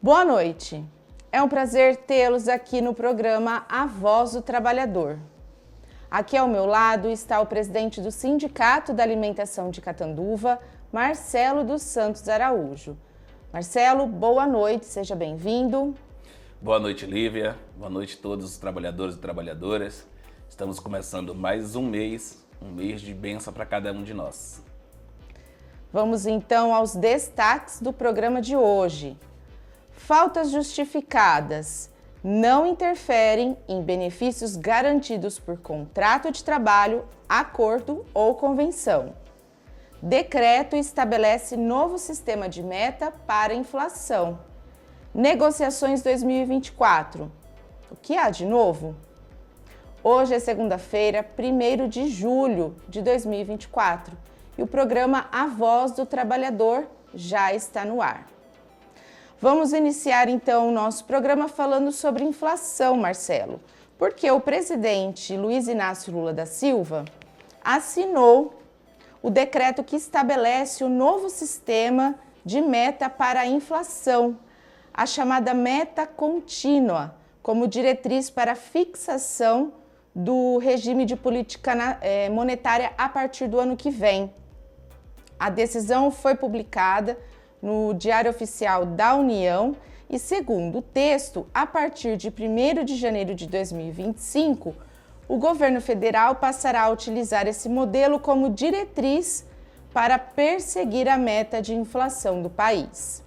Boa noite. É um prazer tê-los aqui no programa A Voz do Trabalhador. Aqui ao meu lado está o presidente do Sindicato da Alimentação de Catanduva, Marcelo dos Santos Araújo. Marcelo, boa noite, seja bem-vindo. Boa noite, Lívia. Boa noite a todos os trabalhadores e trabalhadoras. Estamos começando mais um mês de bênção para cada um de nós. Vamos então aos destaques do programa de hoje. Faltas justificadas não interferem em benefícios garantidos por contrato de trabalho, acordo ou convenção. Decreto estabelece novo sistema de meta para inflação. Negociações 2024. O que há de novo? Hoje é segunda-feira, 1º de julho de 2024, e o programa A Voz do Trabalhador já está no ar. Vamos iniciar então o nosso programa falando sobre inflação, Marcelo, porque o presidente Luiz Inácio Lula da Silva assinou o decreto que estabelece o novo sistema de meta para a inflação, a chamada meta contínua, como diretriz para a fixação do regime de política monetária a partir do ano que vem. A decisão foi publicada no Diário Oficial da União e, segundo o texto, a partir de 1º de janeiro de 2025, o governo federal passará a utilizar esse modelo como diretriz para perseguir a meta de inflação do país.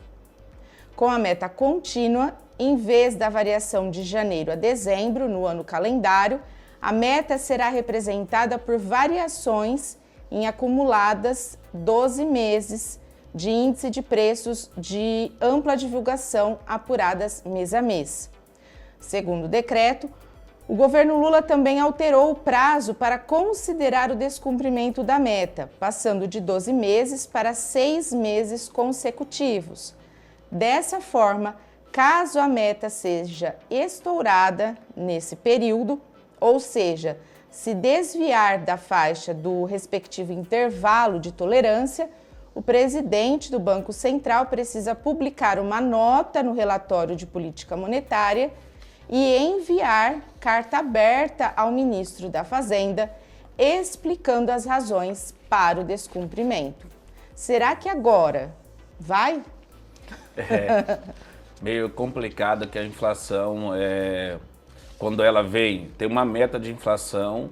Com a meta contínua, em vez da variação de janeiro a dezembro no ano calendário, a meta será representada por variações em acumuladas 12 meses de índice de preços de ampla divulgação apuradas mês a mês. Segundo o decreto, o governo Lula também alterou o prazo para considerar o descumprimento da meta, passando de 12 meses para 6 meses consecutivos. Dessa forma, caso a meta seja estourada nesse período, ou seja, se desviar da faixa do respectivo intervalo de tolerância, o presidente do Banco Central precisa publicar uma nota no relatório de política monetária e enviar carta aberta ao ministro da Fazenda, explicando as razões para o descumprimento. Será que agora vai? É meio complicado que a inflação, quando ela vem, tem uma meta de inflação,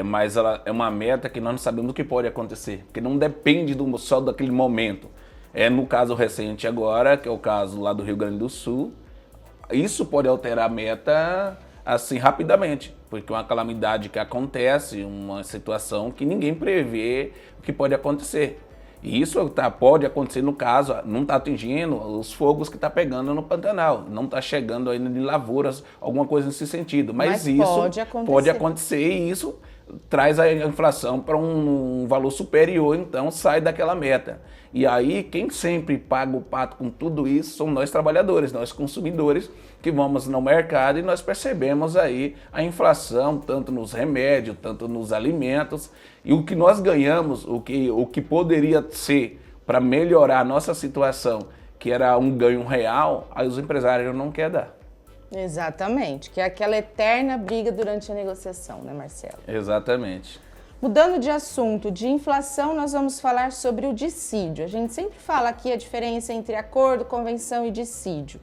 mas ela é uma meta que nós não sabemos o que pode acontecer, porque não depende só daquele momento. No caso recente agora, que é o caso lá do Rio Grande do Sul, isso pode alterar a meta assim rapidamente, porque uma calamidade que acontece, uma situação que ninguém prevê o que pode acontecer. E isso pode acontecer no caso, não está atingindo os fogos que está pegando no Pantanal, não está chegando ainda de lavouras, alguma coisa nesse sentido. Mas isso pode acontecer e isso traz a inflação para um valor superior, então sai daquela meta. E aí quem sempre paga o pato com tudo isso são nós trabalhadores, nós consumidores, que vamos no mercado e nós percebemos aí a inflação, tanto nos remédios, tanto nos alimentos, e o que nós ganhamos, o que poderia ser para melhorar a nossa situação, que era um ganho real, aí os empresários não querem dar. Exatamente, que é aquela eterna briga durante a negociação, né, Marcelo? Exatamente. Mudando de assunto, de inflação, nós vamos falar sobre o dissídio. A gente sempre fala aqui a diferença entre acordo, convenção e dissídio.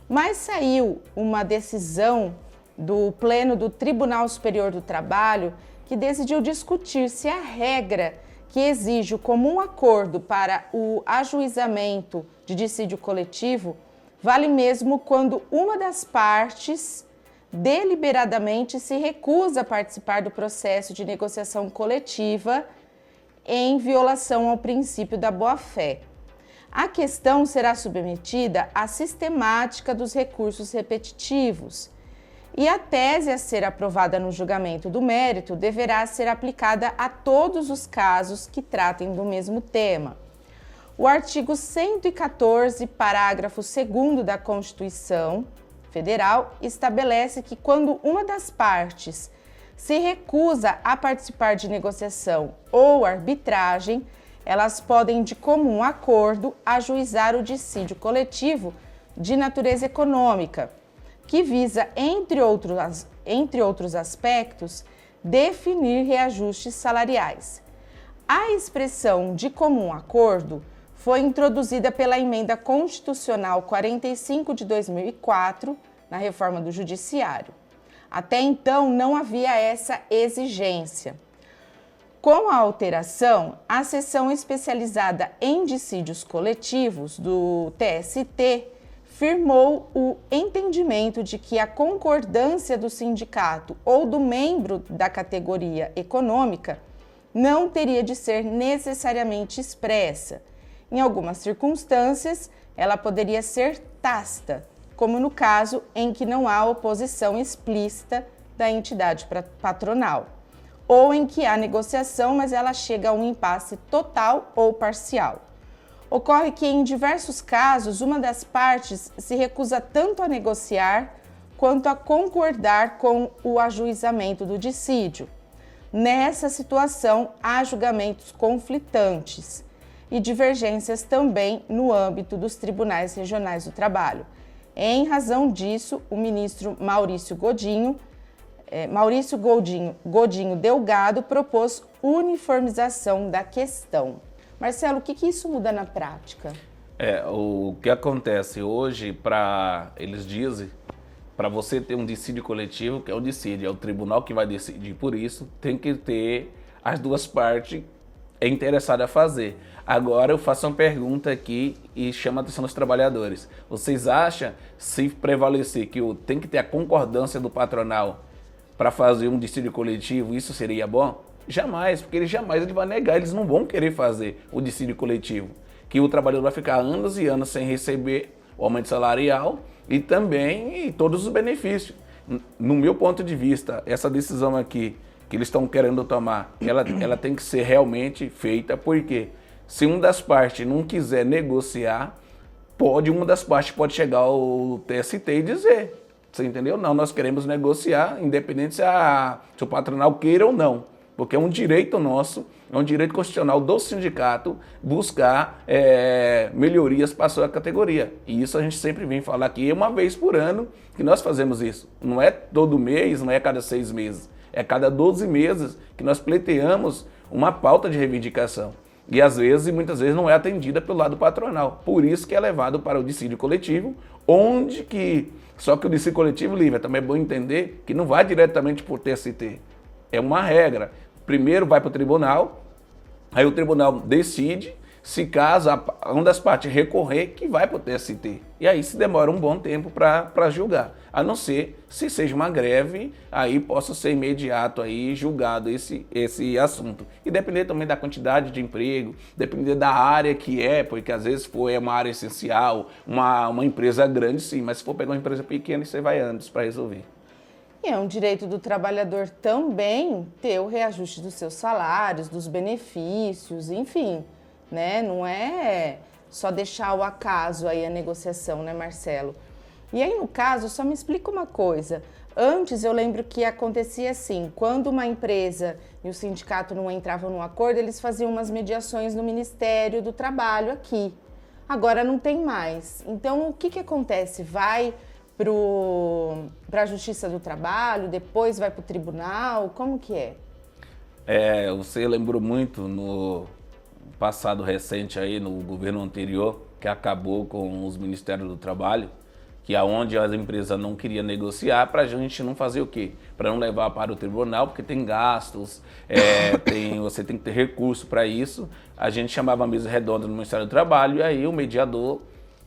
Mas saiu uma decisão do Pleno do Tribunal Superior do Trabalho que decidiu discutir se a regra que exige o comum acordo para o ajuizamento de dissídio coletivo vale mesmo quando uma das partes deliberadamente se recusa a participar do processo de negociação coletiva em violação ao princípio da boa-fé. A questão será submetida à sistemática dos recursos repetitivos e a tese a ser aprovada no julgamento do mérito deverá ser aplicada a todos os casos que tratem do mesmo tema. O artigo 114, parágrafo 2º da Constituição Federal estabelece que quando uma das partes se recusa a participar de negociação ou arbitragem, elas podem, de comum acordo, ajuizar o dissídio coletivo de natureza econômica, que visa, entre outros aspectos, definir reajustes salariais. A expressão de comum acordo foi introduzida pela Emenda Constitucional 45 de 2004, na reforma do Judiciário. Até então, não havia essa exigência. Com a alteração, a seção especializada em dissídios coletivos do TST firmou o entendimento de que a concordância do sindicato ou do membro da categoria econômica não teria de ser necessariamente expressa. Em algumas circunstâncias, ela poderia ser tácita, como no caso em que não há oposição explícita da entidade patronal, ou em que há negociação, mas ela chega a um impasse total ou parcial. Ocorre que, em diversos casos, uma das partes se recusa tanto a negociar quanto a concordar com o ajuizamento do dissídio. Nessa situação, há julgamentos conflitantes e divergências também no âmbito dos tribunais regionais do trabalho. Em razão disso, o ministro Maurício Godinho Delgado propôs uniformização da questão. Marcelo, o que isso muda na prática? O que acontece hoje, eles dizem, para você ter um dissídio coletivo, que é o dissídio, é o tribunal que vai decidir por isso, tem que ter as duas partes interessadas a fazer. Agora eu faço uma pergunta aqui e chamo a atenção dos trabalhadores. Vocês acham, se prevalecer que tem que ter a concordância do patronal para fazer um dissídio coletivo, isso seria bom? Jamais, porque ele vai negar, eles não vão querer fazer o dissídio coletivo. Que o trabalhador vai ficar anos e anos sem receber o aumento salarial e também todos os benefícios. No meu ponto de vista, essa decisão aqui que eles estão querendo tomar, ela tem que ser realmente feita, porque se uma das partes não quiser negociar, uma das partes pode chegar ao TST e dizer, você entendeu? Não, nós queremos negociar, independente se o patronal queira ou não. Porque é um direito nosso, é um direito constitucional do sindicato buscar melhorias para a sua categoria. E isso a gente sempre vem falar aqui, é uma vez por ano que nós fazemos isso. Não é todo mês, não é cada 6 meses. É cada 12 meses que nós pleiteamos uma pauta de reivindicação. E às vezes, muitas vezes, não é atendida pelo lado patronal. Por isso que é levado para o dissídio coletivo, só que o dissídio coletivo, Lívia, também é bom entender que não vai diretamente por TST. É uma regra. Primeiro vai para o tribunal, aí o tribunal decide, se caso uma das partes recorrer, que vai para o TST. E aí se demora um bom tempo para julgar. A não ser se seja uma greve, aí possa ser imediato aí julgado esse assunto. E depender também da quantidade de emprego, depender da área que porque às vezes é uma área essencial, uma empresa grande sim, mas se for pegar uma empresa pequena, você vai antes para resolver. E é um direito do trabalhador também ter o reajuste dos seus salários, dos benefícios, enfim, né? Não é só deixar ao acaso aí a negociação, né, Marcelo? E aí, no caso, só me explica uma coisa. Antes, eu lembro que acontecia assim, quando uma empresa e o sindicato não entravam num acordo, eles faziam umas mediações no Ministério do Trabalho aqui. Agora não tem mais. Então, o que acontece? Vai para a Justiça do Trabalho, depois vai para o tribunal, como que é? Você lembrou muito no passado recente aí, no governo anterior, que acabou com os Ministérios do Trabalho, que aonde as empresas não queriam negociar, para a gente não fazer o quê? Para não levar para o tribunal, porque tem gastos, você tem que ter recurso para isso. A gente chamava a mesa redonda no Ministério do Trabalho e aí o mediador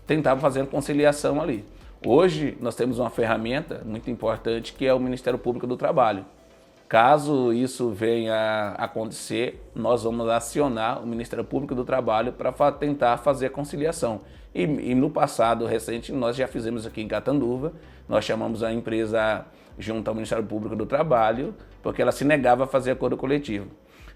tentava fazer a conciliação ali. Hoje, nós temos uma ferramenta muito importante que é o Ministério Público do Trabalho. Caso isso venha a acontecer, nós vamos acionar o Ministério Público do Trabalho para tentar fazer a conciliação. E no passado recente, nós já fizemos aqui em Catanduva, nós chamamos a empresa junto ao Ministério Público do Trabalho, porque ela se negava a fazer acordo coletivo.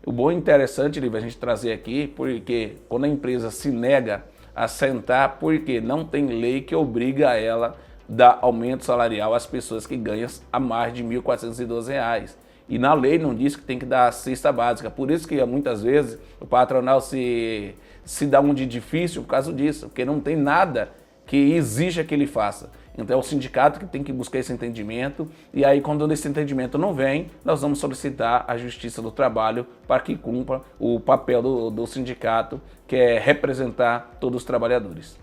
O bom e interessante, Lívia, a gente trazer aqui, porque quando a empresa se nega assentar, porque não tem lei que obriga ela a dar aumento salarial às pessoas que ganham a mais de R$ 1.412. E na lei não diz que tem que dar a cesta básica. Por isso que muitas vezes o patronal se dá um de difícil por causa disso, porque não tem nada que exija que ele faça. Então é o sindicato que tem que buscar esse entendimento, e aí quando esse entendimento não vem, nós vamos solicitar à Justiça do Trabalho para que cumpra o papel do sindicato, que é representar todos os trabalhadores.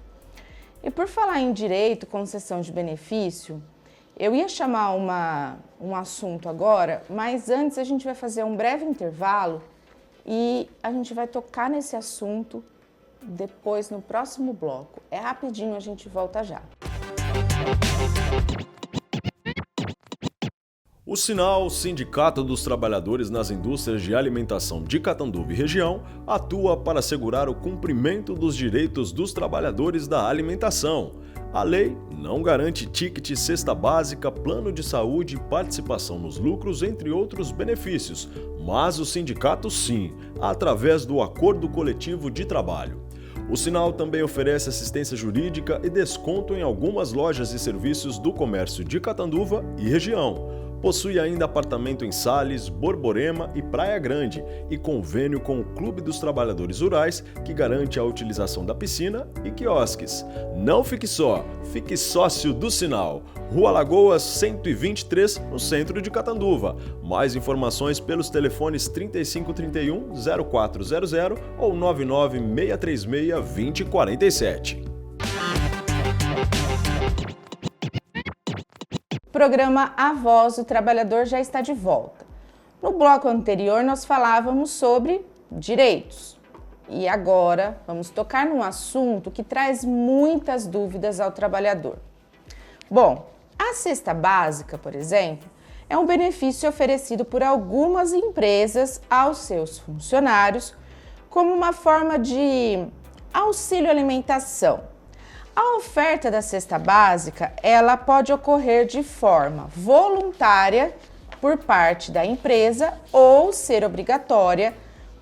E por falar em direito, concessão de benefício, eu ia chamar um assunto agora, mas antes a gente vai fazer um breve intervalo e a gente vai tocar nesse assunto depois no próximo bloco. É rapidinho, a gente volta já. O Sinal, Sindicato dos Trabalhadores nas Indústrias de Alimentação de Catanduva e região, atua para assegurar o cumprimento dos direitos dos trabalhadores da alimentação. A lei não garante ticket, cesta básica, plano de saúde, participação nos lucros, entre outros benefícios, mas o sindicato sim, através do Acordo Coletivo de Trabalho. O Sinal também oferece assistência jurídica e desconto em algumas lojas e serviços do comércio de Catanduva e região. Possui ainda apartamento em Sales, Borborema e Praia Grande e convênio com o Clube dos Trabalhadores Rurais, que garante a utilização da piscina e quiosques. Não fique só, fique sócio do Sinal. Rua Lagoas 123, no centro de Catanduva. Mais informações pelos telefones 3531-0400 ou 99636-2047. O programa A Voz do Trabalhador já está de volta. No bloco anterior nós falávamos sobre direitos e agora vamos tocar num assunto que traz muitas dúvidas ao trabalhador. Bom, a cesta básica, por exemplo, é um benefício oferecido por algumas empresas aos seus funcionários como uma forma de auxílio alimentação. A oferta da cesta básica, ela pode ocorrer de forma voluntária por parte da empresa ou ser obrigatória,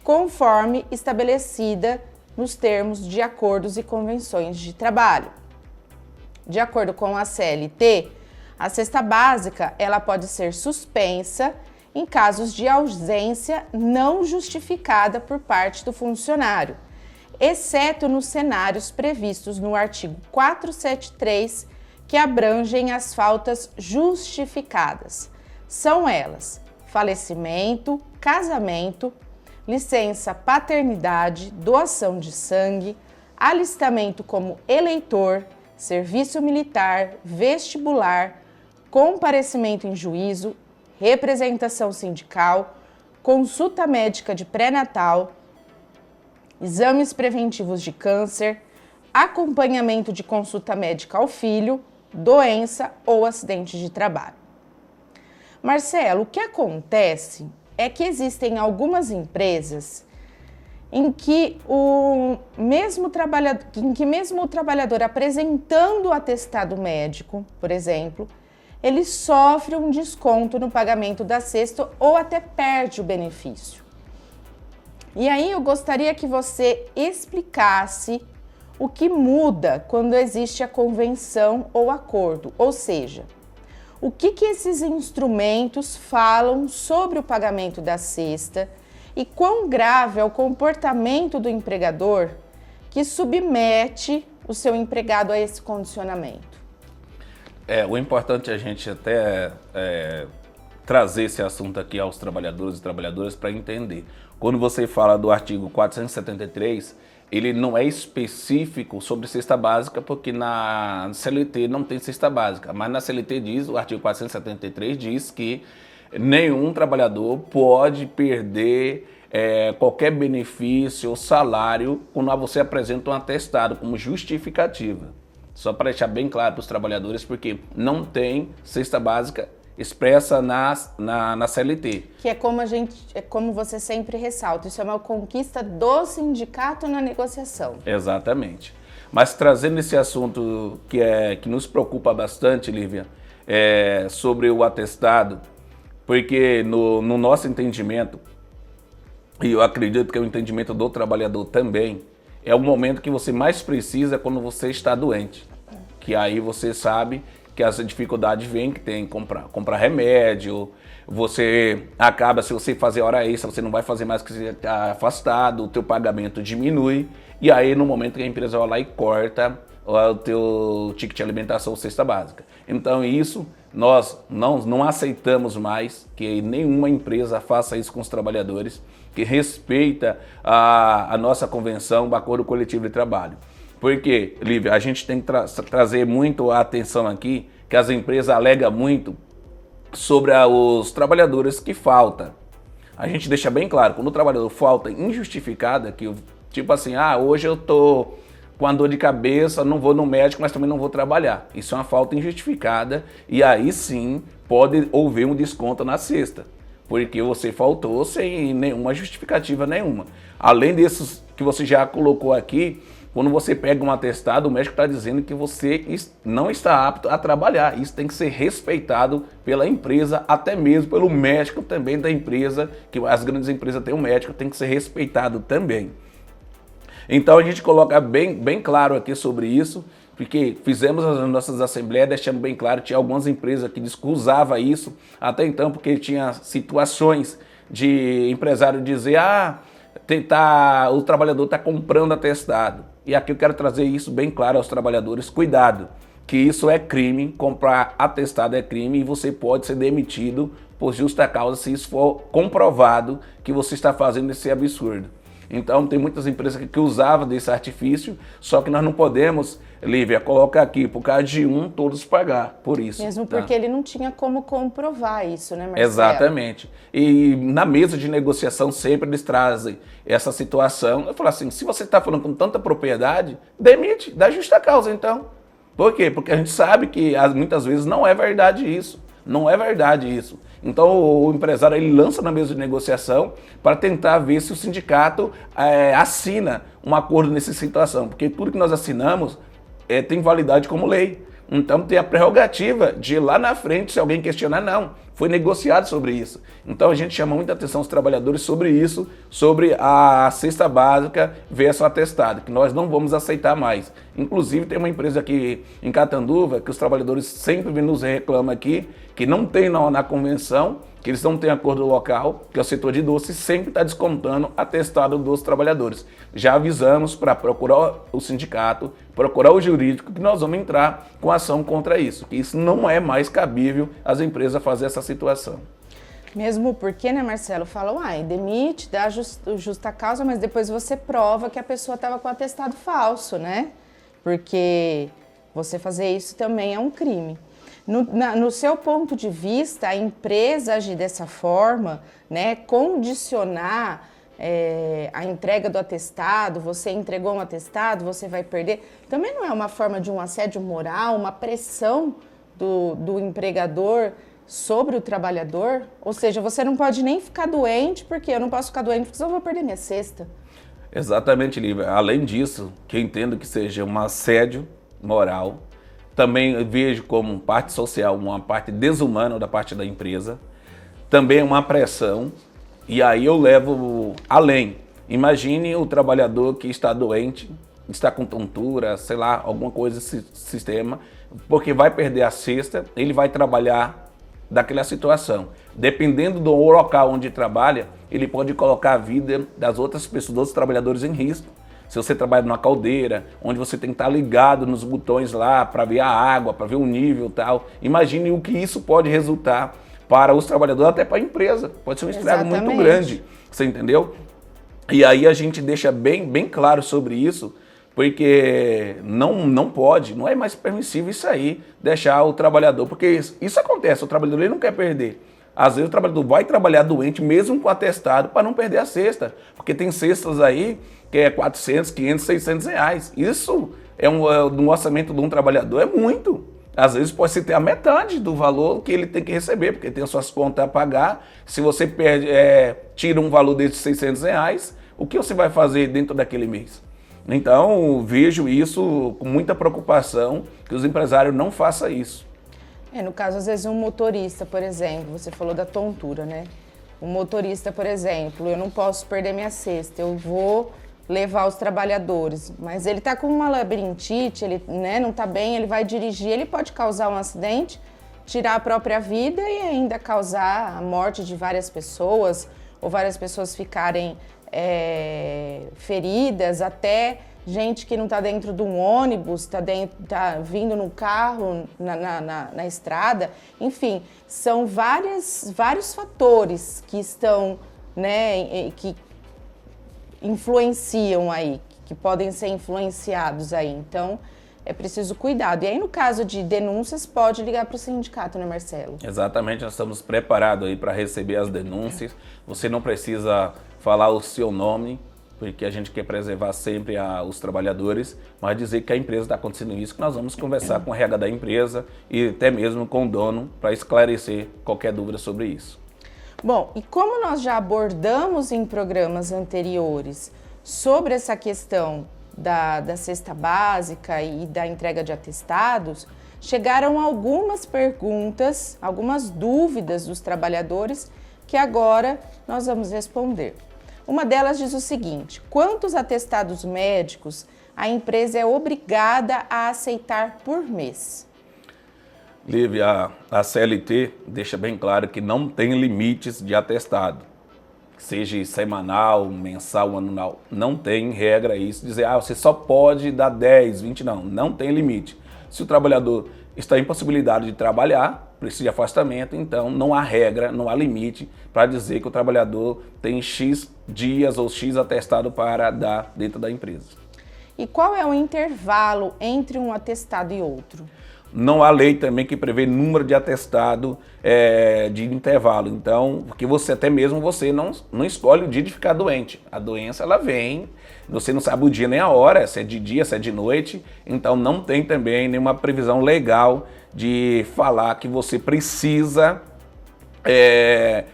conforme estabelecida nos termos de acordos e convenções de trabalho. De acordo com a CLT, a cesta básica, ela pode ser suspensa em casos de ausência não justificada por parte do funcionário, exceto nos cenários previstos no artigo 473, que abrangem as faltas justificadas. São elas: falecimento, casamento, licença paternidade, doação de sangue, alistamento como eleitor, serviço militar, vestibular, comparecimento em juízo, representação sindical, consulta médica de pré-natal, exames preventivos de câncer, acompanhamento de consulta médica ao filho, doença ou acidente de trabalho. Marcelo, o que acontece é que existem algumas empresas em que mesmo o trabalhador apresentando o atestado médico, por exemplo, ele sofre um desconto no pagamento da cesta ou até perde o benefício. E aí eu gostaria que você explicasse o que muda quando existe a convenção ou acordo, ou seja, o que esses instrumentos falam sobre o pagamento da cesta e quão grave é o comportamento do empregador que submete o seu empregado a esse condicionamento. O importante é a gente até trazer esse assunto aqui aos trabalhadores e trabalhadoras para entender. Quando você fala do artigo 473, ele não é específico sobre cesta básica, porque na CLT não tem cesta básica, mas na CLT diz, o artigo 473 diz que nenhum trabalhador pode perder qualquer benefício ou salário quando você apresenta um atestado como justificativa. Só para deixar bem claro para os trabalhadores, porque não tem cesta básica expressa na CLT. Que é como você sempre ressalta, isso é uma conquista do sindicato na negociação. Exatamente. Mas trazendo esse assunto que nos preocupa bastante, Lívia, sobre o atestado, porque no nosso entendimento, e eu acredito que é o entendimento do trabalhador também, é o momento que você mais precisa quando você está doente. Que aí você sabe que as dificuldades vêm, que tem que comprar remédio, você acaba, se você fazer hora extra, você não vai fazer mais que você está afastado, o teu pagamento diminui, e aí no momento que a empresa vai lá e corta o teu ticket de alimentação ou cesta básica. Então isso nós não aceitamos mais que nenhuma empresa faça isso com os trabalhadores, que respeita a nossa convenção do Acordo Coletivo de Trabalho. Porque, Lívia, a gente tem que trazer muito a atenção aqui, que as empresas alegam muito sobre os trabalhadores que faltam. A gente deixa bem claro, quando o trabalhador falta injustificada, que tipo assim, hoje eu tô com a dor de cabeça, não vou no médico, mas também não vou trabalhar. Isso é uma falta injustificada e aí sim pode haver um desconto na cesta, porque você faltou sem nenhuma justificativa nenhuma. Além desses que você já colocou aqui, quando você pega um atestado, o médico está dizendo que você não está apto a trabalhar. Isso tem que ser respeitado pela empresa, até mesmo pelo médico também da empresa, que as grandes empresas têm um médico, tem que ser respeitado também. Então a gente coloca bem claro aqui sobre isso, porque fizemos as nossas assembleias, deixamos bem claro, tinha algumas empresas que usavam isso, até então porque tinha situações de empresário dizer, o trabalhador está comprando atestado. E aqui eu quero trazer isso bem claro aos trabalhadores, cuidado, que isso é crime, comprar atestado é crime e você pode ser demitido por justa causa se isso for comprovado que você está fazendo esse absurdo. Então tem muitas empresas que usavam desse artifício, só que nós não podemos, Lívia, colocar aqui, por causa de todos pagar por isso. Mesmo porque ele não tinha como comprovar isso, né, Marcelo? Exatamente. E na mesa de negociação sempre eles trazem essa situação. Eu falo assim, se você está falando com tanta propriedade, demite, dá justa causa então. Por quê? Porque a gente sabe que muitas vezes não é verdade isso. Não é verdade isso. Então o empresário ele lança na mesa de negociação para tentar ver se o sindicato assina um acordo nessa situação, porque tudo que nós assinamos tem validade como lei. Então tem a prerrogativa de ir lá na frente, se alguém questionar, não, foi negociado sobre isso. Então a gente chama muita atenção aos trabalhadores sobre isso, sobre a cesta básica versus atestado, que nós não vamos aceitar mais. Inclusive tem uma empresa aqui em Catanduva, que os trabalhadores sempre nos reclamam aqui, que não tem na convenção, que eles não têm acordo local, que é o setor de doces, sempre está descontando atestado dos trabalhadores. Já avisamos para procurar o sindicato, procurar o jurídico, que nós vamos entrar com ação contra isso, que isso não é mais cabível as empresas fazer essa situação. Mesmo porque, né, Marcelo, falam, demite, dá justa causa, mas depois você prova que a pessoa estava com atestado falso, né? Porque você fazer isso também é um crime. No seu ponto de vista, a empresa agir dessa forma, né, condicionar a entrega do atestado, você entregou um atestado, você vai perder, também não é uma forma de um assédio moral, uma pressão do empregador sobre o trabalhador? Ou seja, você não pode nem ficar doente, porque eu não posso ficar doente porque senão eu vou perder minha cesta. Exatamente, Lívia. Além disso, que eu entendo que seja um assédio moral, também vejo como parte social, uma parte desumana da parte da empresa, também uma pressão, e aí eu levo além. Imagine o trabalhador que está doente, está com tontura, sei lá, alguma coisa desse sistema, porque vai perder a cesta, ele vai trabalhar daquela situação. Dependendo do local onde trabalha, ele pode colocar a vida das outras pessoas, dos outros trabalhadores em risco. Se você trabalha numa caldeira, onde você tem que estar ligado nos botões lá para ver a água, para ver o nível e tal, imagine o que isso pode resultar para os trabalhadores, até para a empresa. Pode ser um estrago muito grande, você entendeu? E aí a gente deixa bem claro sobre isso, porque não pode, não é mais permissível isso aí, deixar o trabalhador, porque isso acontece, o trabalhador ele não quer perder. Às vezes o trabalhador vai trabalhar doente, mesmo com atestado, para não perder a cesta, porque tem cestas aí que é 400, 500, 600 reais. Isso no orçamento de um trabalhador é muito. Às vezes pode ser ter a metade do valor que ele tem que receber, porque tem as suas contas a pagar. Se você tira um valor desses 600 reais, o que você vai fazer dentro daquele mês? Então, vejo isso com muita preocupação, que os empresários não façam isso. No caso, às vezes, um motorista, por exemplo, você falou da tontura, né? Um motorista, por exemplo, eu não posso perder minha cesta, eu vou levar os trabalhadores, mas ele está com uma labirintite, ele não está bem, ele vai dirigir, ele pode causar um acidente, tirar a própria vida e ainda causar a morte de várias pessoas, ou várias pessoas ficarem feridas, até gente que não está dentro de um ônibus, tá vindo no carro, na estrada. Enfim, são vários fatores que estão, né, que influenciam aí, que podem ser influenciados aí. Então, é preciso cuidado. E aí, no caso de denúncias, pode ligar para o sindicato, né, Marcelo? Exatamente, nós estamos preparados aí para receber as denúncias. Você não precisa falar o seu nome, porque a gente quer preservar sempre os trabalhadores, mas dizer que a empresa está acontecendo isso, que nós vamos conversar com a RH da empresa e até mesmo com o dono para esclarecer qualquer dúvida sobre isso. Bom, e como nós já abordamos em programas anteriores sobre essa questão da cesta básica e da entrega de atestados, chegaram algumas perguntas, algumas dúvidas dos trabalhadores que agora nós vamos responder. Uma delas diz o seguinte: quantos atestados médicos a empresa é obrigada a aceitar por mês? Lívia, a CLT deixa bem claro que não tem limites de atestado, seja semanal, mensal, anual. Não tem regra isso, dizer, você só pode dar 10, 20, não tem limite. Se o trabalhador está em possibilidade de trabalhar, precisa de afastamento, então não há regra, não há limite para dizer que o trabalhador tem X dias ou X atestado para dar dentro da empresa. E qual é o intervalo entre um atestado e outro? Não há lei também que prevê número de atestado de intervalo. Então, porque até mesmo você não escolhe o dia de ficar doente. A doença, ela vem, você não sabe o dia nem a hora, se é de dia, se é de noite. Então, não tem também nenhuma previsão legal de falar que você precisa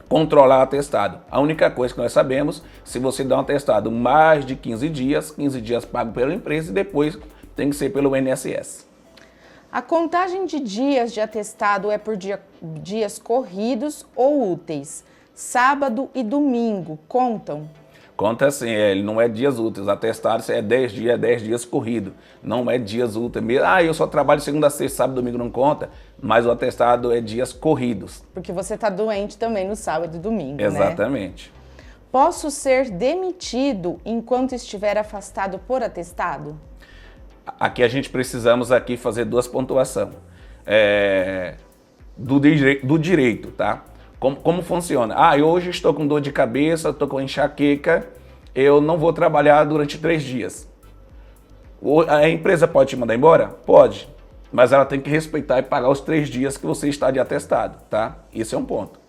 controlar o atestado. A única coisa que nós sabemos, se você dá um atestado mais de 15 dias pago pela empresa e depois tem que ser pelo INSS. A contagem de dias de atestado é por dias corridos ou úteis? Sábado e domingo contam? Conta assim, ele não é dias úteis. Atestado é 10 dias corrido. Não é dias úteis mesmo. Eu só trabalho segunda, sexta, sábado, domingo não conta. Mas o atestado é dias corridos. Porque você está doente também no sábado e domingo, Exatamente. Né? Posso ser demitido enquanto estiver afastado por atestado? Aqui a gente precisamos fazer duas pontuações. Do direito, tá? Como funciona? Eu hoje estou com dor de cabeça, estou com enxaqueca, eu não vou trabalhar durante 3 dias. A empresa pode te mandar embora? Pode, mas ela tem que respeitar e pagar os 3 dias que você está de atestado, tá? Esse é um ponto.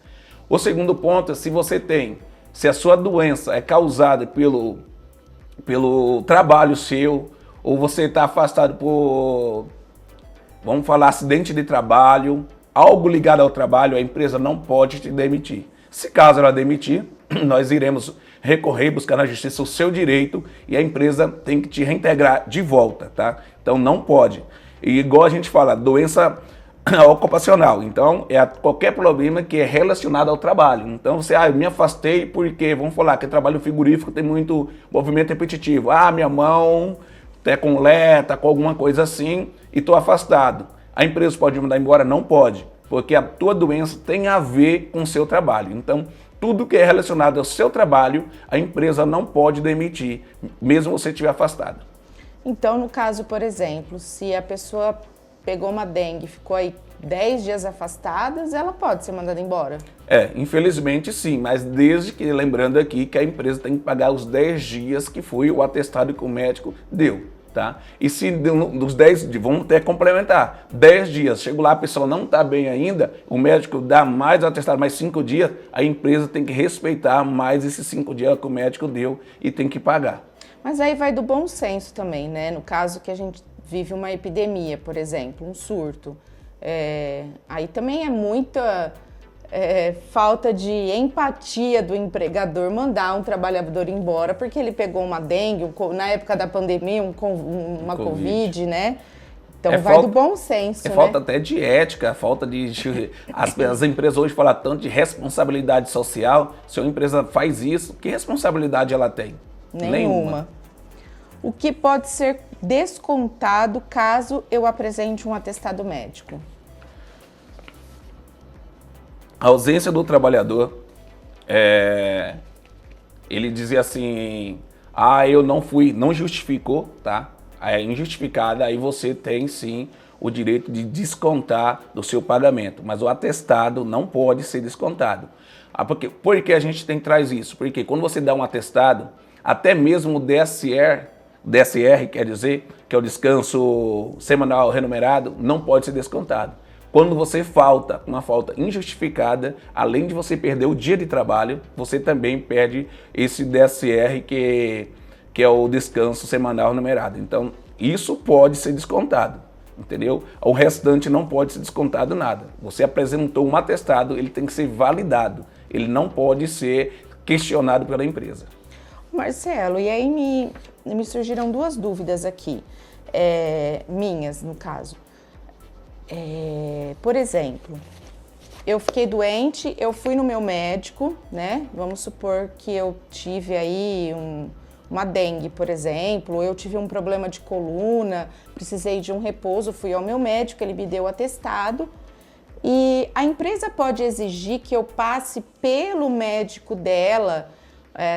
O segundo ponto é se a sua doença é causada pelo trabalho seu, ou você está afastado por, vamos falar, acidente de trabalho, algo ligado ao trabalho, a empresa não pode te demitir. Se caso ela demitir, nós iremos recorrer, buscar na justiça o seu direito e a empresa tem que te reintegrar de volta, tá? Então não pode. E igual a gente fala, doença ocupacional, então qualquer problema que é relacionado ao trabalho. Então eu me afastei porque, vamos falar, que trabalho frigorífico tem muito movimento repetitivo. Minha mão tá com tá com alguma coisa assim e estou afastado. A empresa pode me mandar embora? Não pode, porque a tua doença tem a ver com o seu trabalho. Então, tudo que é relacionado ao seu trabalho, a empresa não pode demitir, mesmo você estiver afastado. Então, no caso, por exemplo, se a pessoa pegou uma dengue e ficou aí 10 dias afastada, ela pode ser mandada embora? Infelizmente sim, mas desde que, lembrando aqui, que a empresa tem que pagar os 10 dias que foi o atestado que o médico deu, tá? E se dos 10, vamos até complementar, 10 dias, chego lá, a pessoa não está bem ainda, o médico dá mais atestado, mais 5 dias, a empresa tem que respeitar mais esses 5 dias que o médico deu e tem que pagar. Mas aí vai do bom senso também, né? No caso que a gente vive uma epidemia, por exemplo, um surto, aí também é muita falta de empatia do empregador mandar um trabalhador embora porque ele pegou uma dengue, na época da pandemia, uma Covid, né? Então vai do bom senso, né? Falta até de ética, falta de... As empresas hoje falam tanto de responsabilidade social. Se uma empresa faz isso, que responsabilidade ela tem? Nenhuma. O que pode ser descontado caso eu apresente um atestado médico? A ausência do trabalhador, ele dizia assim, eu não fui, não justificou, tá? É injustificada, aí você tem sim o direito de descontar do seu pagamento, mas o atestado não pode ser descontado. Por que a gente traz isso? Porque quando você dá um atestado, até mesmo o DSR quer dizer, que é o descanso semanal remunerado, não pode ser descontado. Quando você falta, uma falta injustificada, além de você perder o dia de trabalho, você também perde esse DSR que é o descanso semanal remunerado. Então, isso pode ser descontado, entendeu? O restante não pode ser descontado nada. Você apresentou um atestado, ele tem que ser validado. Ele não pode ser questionado pela empresa. Marcelo, e aí me surgiram duas dúvidas aqui, minhas no caso. Por exemplo, eu fiquei doente, eu fui no meu médico, né? Vamos supor que eu tive aí uma dengue, por exemplo, ou eu tive um problema de coluna, precisei de um repouso, fui ao meu médico, ele me deu o atestado. E a empresa pode exigir que eu passe pelo médico dela,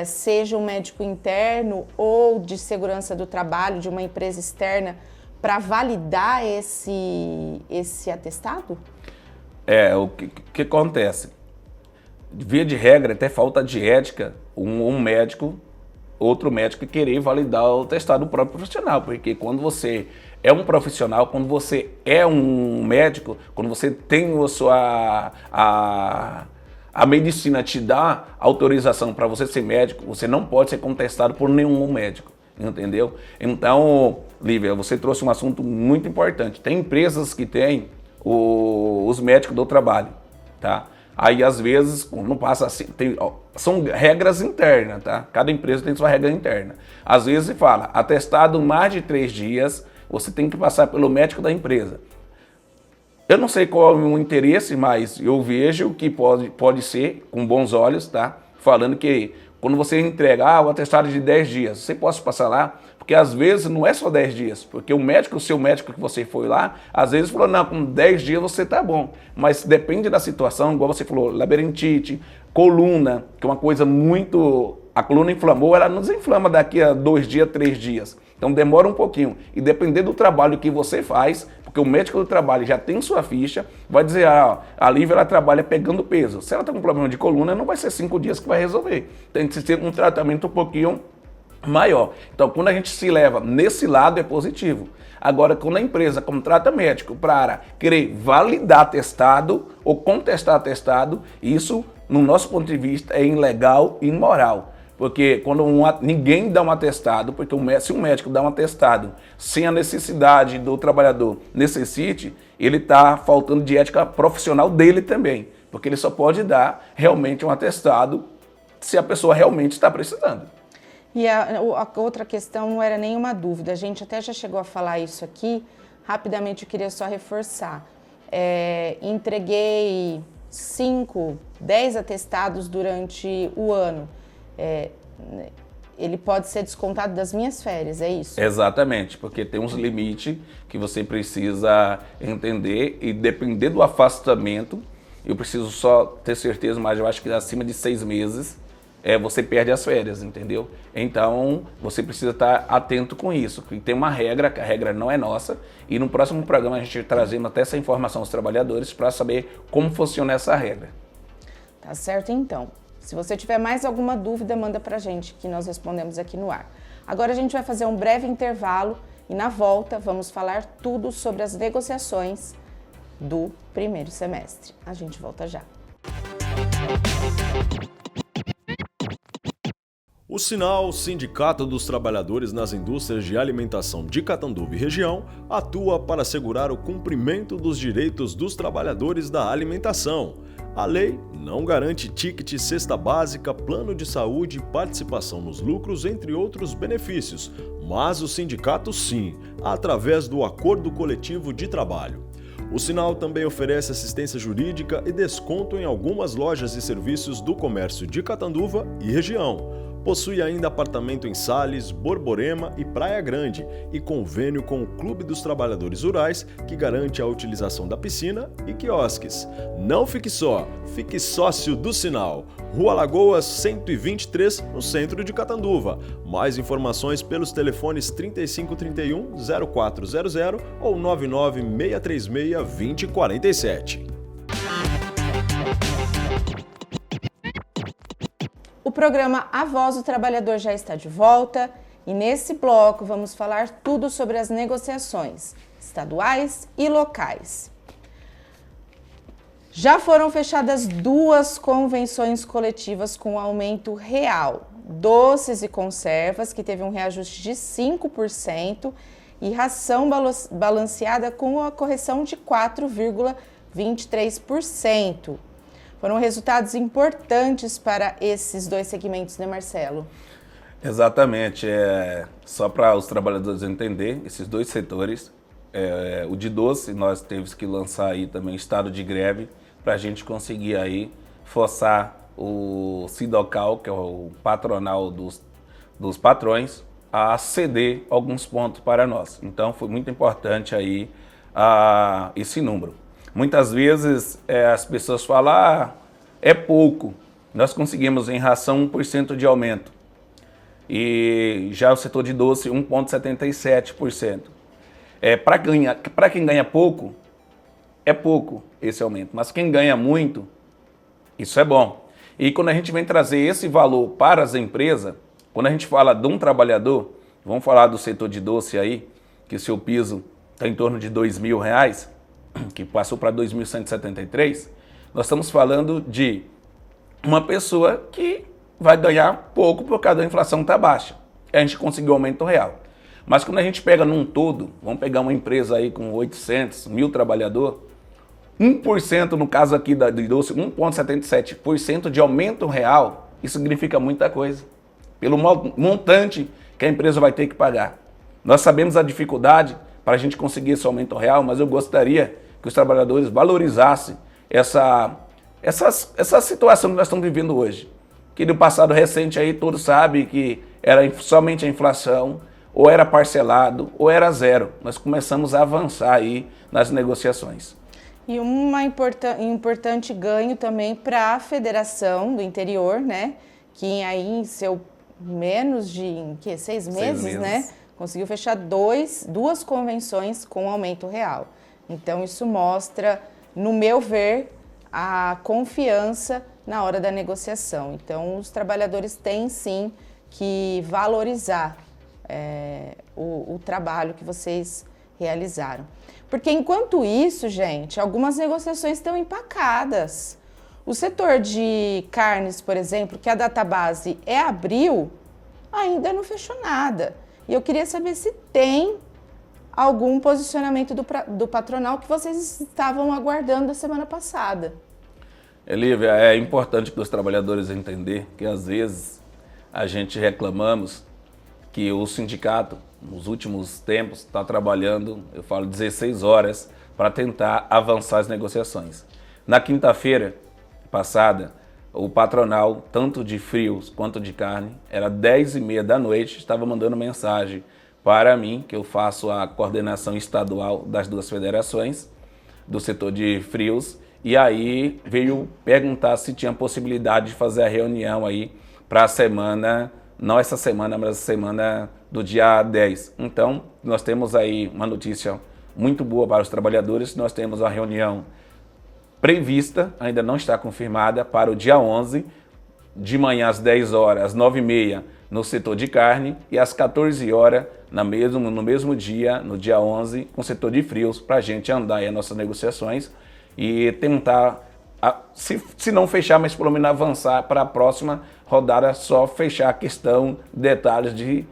seja um médico interno ou de segurança do trabalho de uma empresa externa, para validar esse atestado? O que acontece? Via de regra, até falta de ética, outro médico querer validar o atestado do próprio profissional, porque quando você é um profissional, quando você é um médico, quando você tem a medicina te dá autorização para você ser médico, você não pode ser contestado por nenhum médico, entendeu? Então, Lívia, você trouxe um assunto muito importante. Tem empresas que têm os médicos do trabalho, tá? Aí, às vezes, não passa assim, são regras internas, tá? Cada empresa tem sua regra interna. Às vezes, se fala, atestado mais de 3 dias, você tem que passar pelo médico da empresa. Eu não sei qual é o interesse, mas eu vejo que pode ser, com bons olhos, tá? Falando que quando você entrega o atestado de 10 dias, você pode passar lá, porque às vezes não é só 10 dias, porque o seu médico que você foi lá, às vezes falou, não, com 10 dias você tá bom, mas depende da situação, igual você falou, labirintite, coluna, que é uma coisa muito... A coluna inflamou, ela não desinflama daqui a 2 dias, 3 dias, então demora um pouquinho, e depender do trabalho que você faz, porque o médico do trabalho já tem sua ficha, vai dizer, a Lívia ela trabalha pegando peso, se ela tem um problema de coluna, não vai ser 5 dias que vai resolver, tem que ser um tratamento um pouquinho maior. Então, quando a gente se leva nesse lado, é positivo. Agora, quando a empresa contrata médico para querer validar atestado ou contestar atestado, isso, no nosso ponto de vista, é ilegal e imoral. Porque quando ninguém dá um atestado, porque se um médico dá um atestado sem a necessidade do trabalhador necessite, ele está faltando de ética profissional dele também. Porque ele só pode dar realmente um atestado se a pessoa realmente está precisando. E a outra questão não era nenhuma dúvida, a gente até já chegou a falar isso aqui, rapidamente eu queria só reforçar. Entreguei 5, 10 atestados durante o ano, ele pode ser descontado das minhas férias, é isso? Exatamente, porque tem uns limites que você precisa entender e depender do afastamento, eu preciso só ter certeza, mas eu acho que acima de 6 meses, você perde as férias, entendeu? Então, você precisa estar atento com isso. E tem uma regra, que a regra não é nossa, e no próximo programa a gente trazendo até essa informação aos trabalhadores para saber como funciona essa regra. Tá certo, então. Se você tiver mais alguma dúvida, manda pra gente, que nós respondemos aqui no ar. Agora a gente vai fazer um breve intervalo e na volta vamos falar tudo sobre as negociações do primeiro semestre. A gente volta já. O Sinal, Sindicato dos Trabalhadores nas Indústrias de Alimentação de Catanduva e Região, atua para assegurar o cumprimento dos direitos dos trabalhadores da alimentação. A lei não garante ticket, cesta básica, plano de saúde, participação nos lucros, entre outros benefícios, mas o sindicato sim, através do Acordo Coletivo de Trabalho. O Sinal também oferece assistência jurídica e desconto em algumas lojas e serviços do comércio de Catanduva e região. Possui ainda apartamento em Sales, Borborema e Praia Grande e convênio com o Clube dos Trabalhadores Rurais, que garante a utilização da piscina e quiosques. Não fique só, fique sócio do Sinal. Rua Lagoas 123, no centro de Catanduva. Mais informações pelos telefones 3531-0400 ou 99636-2047. O programa A Voz do Trabalhador já está de volta e nesse bloco vamos falar tudo sobre as negociações estaduais e locais. Já foram fechadas 2 convenções coletivas com aumento real. Doces e conservas, que teve um reajuste de 5%, e ração balanceada com a correção de 4,23%. Foram resultados importantes para esses 2 segmentos, né, Marcelo? Exatamente. Só para os trabalhadores entenderem, esses 2 setores, o de doce, nós tivemos que lançar aí também estado de greve para a gente conseguir aí forçar o Sidocal, que é o patronal dos patrões, a ceder alguns pontos para nós. Então foi muito importante aí esse número. Muitas vezes as pessoas falam, é pouco. Nós conseguimos em ração 1% de aumento. E já o setor de doce 1,77%. Para quem ganha pouco, é pouco esse aumento. Mas quem ganha muito, isso é bom. E quando a gente vem trazer esse valor para as empresas, quando a gente fala de um trabalhador, vamos falar do setor de doce aí, que o seu piso está em torno de R$2.000, que passou para 2.173, nós estamos falando de uma pessoa que vai ganhar pouco por causa da inflação estar baixa. A gente conseguiu aumento real. Mas quando a gente pega num todo, vamos pegar uma empresa aí com 800, 1.000 trabalhadores, 1% no caso aqui da doce, 1,77% de aumento real, isso significa muita coisa. Pelo montante que a empresa vai ter que pagar. Nós sabemos a dificuldade para a gente conseguir esse aumento real, mas eu gostaria que os trabalhadores valorizassem essa situação que nós estamos vivendo hoje. Que no passado recente aí todos sabem que era somente a inflação, ou era parcelado, ou era zero. Nós começamos a avançar aí nas negociações. E um importante ganho também para a Federação do Interior, né? Que aí em seu menos de 6 meses, né? Conseguiu fechar 2 convenções com aumento real. Então isso mostra, no meu ver, a confiança na hora da negociação. Então os trabalhadores têm sim que valorizar o trabalho que vocês realizaram. Porque enquanto isso, gente, algumas negociações estão empacadas. O setor de carnes, por exemplo, que a database é abril, ainda não fechou nada. E eu queria saber se tem algum posicionamento do patronal que vocês estavam aguardando da semana passada. Elívia, é importante que os trabalhadores entendam que às vezes a gente reclamamos que o sindicato, nos últimos tempos, está trabalhando, eu falo 16 horas, para tentar avançar as negociações. Na quinta-feira passada, o patronal, tanto de frios quanto de carne, era 10h30 da noite, estava mandando mensagem para mim, que eu faço a coordenação estadual das 2 federações, do setor de frios, e aí veio perguntar se tinha possibilidade de fazer a reunião aí para a semana, não essa semana, mas a semana do dia 10. Então, nós temos aí uma notícia muito boa para os trabalhadores, nós temos a reunião prevista, ainda não está confirmada, para o dia 11, de manhã às 10 horas, às 9h30, no setor de carne, e às 14 horas, no mesmo dia, no dia 11, com o setor de frios, para a gente andar aí as nossas negociações e tentar, se não fechar, mas pelo menos avançar para a próxima rodada, só fechar a questão, detalhes de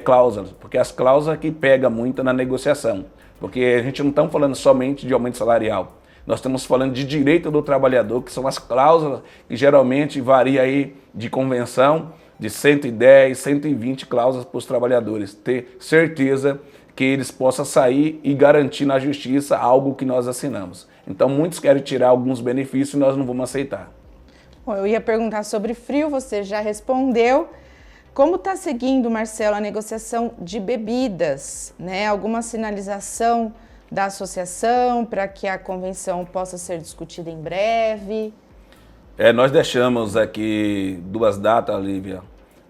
cláusulas, porque as cláusulas que pegam muito na negociação, porque a gente não está falando somente de aumento salarial, nós estamos falando de direito do trabalhador, que são as cláusulas que geralmente varia aí de convenção, de 110, 120 cláusulas para os trabalhadores, ter certeza que eles possam sair e garantir na justiça algo que nós assinamos. Então muitos querem tirar alguns benefícios e nós não vamos aceitar. Bom, eu ia perguntar sobre frio, você já respondeu. Como está seguindo, Marcelo, a negociação de bebidas, né? Alguma sinalização da associação para que a convenção possa ser discutida em breve? Nós deixamos aqui 2 datas, Lívia,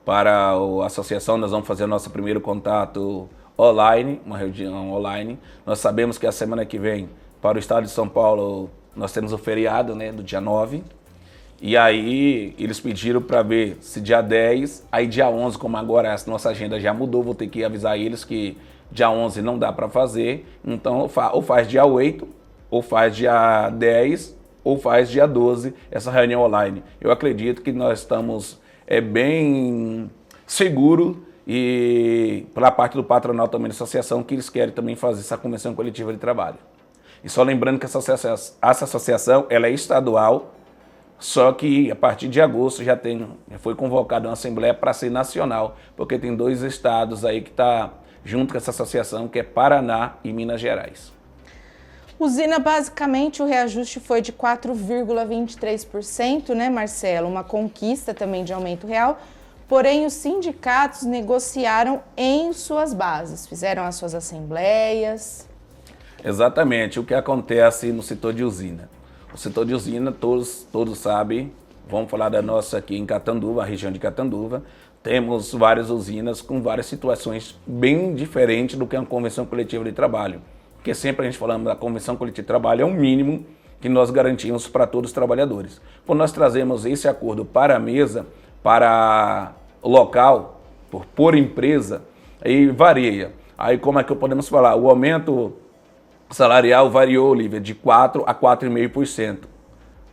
para a associação. Nós vamos fazer nosso primeiro contato online, uma reunião online. Nós sabemos que a semana que vem, para o estado de São Paulo, nós temos o feriado, né, do dia 9. E aí eles pediram para ver se dia 10, aí dia 11, como agora a nossa agenda já mudou, vou ter que avisar eles que dia 11 não dá para fazer. Então ou faz dia 8, ou faz dia 10, ou faz dia 12 essa reunião online. Eu acredito que nós estamos bem seguros e pela parte do patronal também da associação que eles querem também fazer essa convenção coletiva de trabalho. E só lembrando que essa associação ela é estadual, só que a partir de agosto já foi convocada uma assembleia para ser nacional, porque tem 2 estados aí que estão junto com essa associação, que é Paraná e Minas Gerais. Usina, basicamente, o reajuste foi de 4,23%, né, Marcelo? Uma conquista também de aumento real, porém os sindicatos negociaram em suas bases, fizeram as suas assembleias. Exatamente, o que acontece no setor de usina. O setor de usina, todos sabem, vamos falar da nossa aqui em Catanduva, a região de Catanduva. Temos várias usinas com várias situações bem diferentes do que uma convenção coletiva de trabalho. Porque sempre a gente falando da convenção coletiva de trabalho é um mínimo que nós garantimos para todos os trabalhadores. Quando nós trazemos esse acordo para a mesa, para o local, por empresa, aí varia. Aí como é que podemos falar? O aumento salarial variou, Olivia, de 4% a 4,5%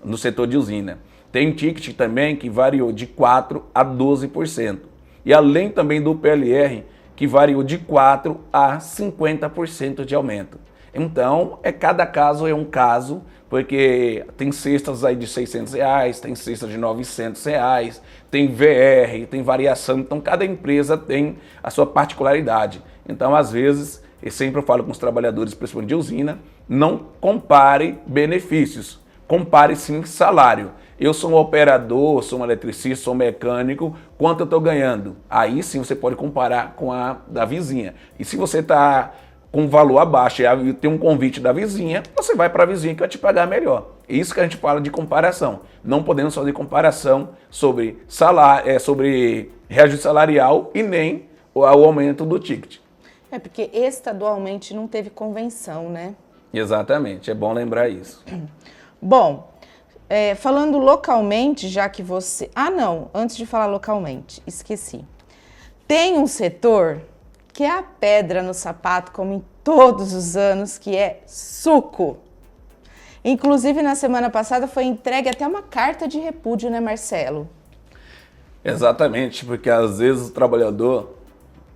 no setor de usina. Tem ticket também que variou de 4% a 12%. E além também do PLR, que variou de 4% a 50% de aumento. Então, cada caso é um caso, porque tem cestas aí de R$600, tem cestas de R$900, tem VR, tem variação. Então, cada empresa tem a sua particularidade. Então, às vezes, eu sempre falo com os trabalhadores, principalmente de usina, não compare benefícios, compare sim salário. Eu sou um operador, sou um eletricista, sou um mecânico, quanto eu estou ganhando? Aí sim você pode comparar com a da vizinha. E se você está com um valor abaixo e tem um convite da vizinha, você vai para a vizinha que vai te pagar melhor. É isso que a gente fala de comparação. Não podemos fazer comparação sobre salário, sobre reajuste salarial e nem o aumento do ticket. Porque estadualmente não teve convenção, né? Exatamente, é bom lembrar isso. Bom, falando localmente, já que você... antes de falar localmente, esqueci. Tem um setor que é a pedra no sapato, como em todos os anos, que é suco. Inclusive, na semana passada foi entregue até uma carta de repúdio, né, Marcelo? Exatamente, porque às vezes o trabalhador...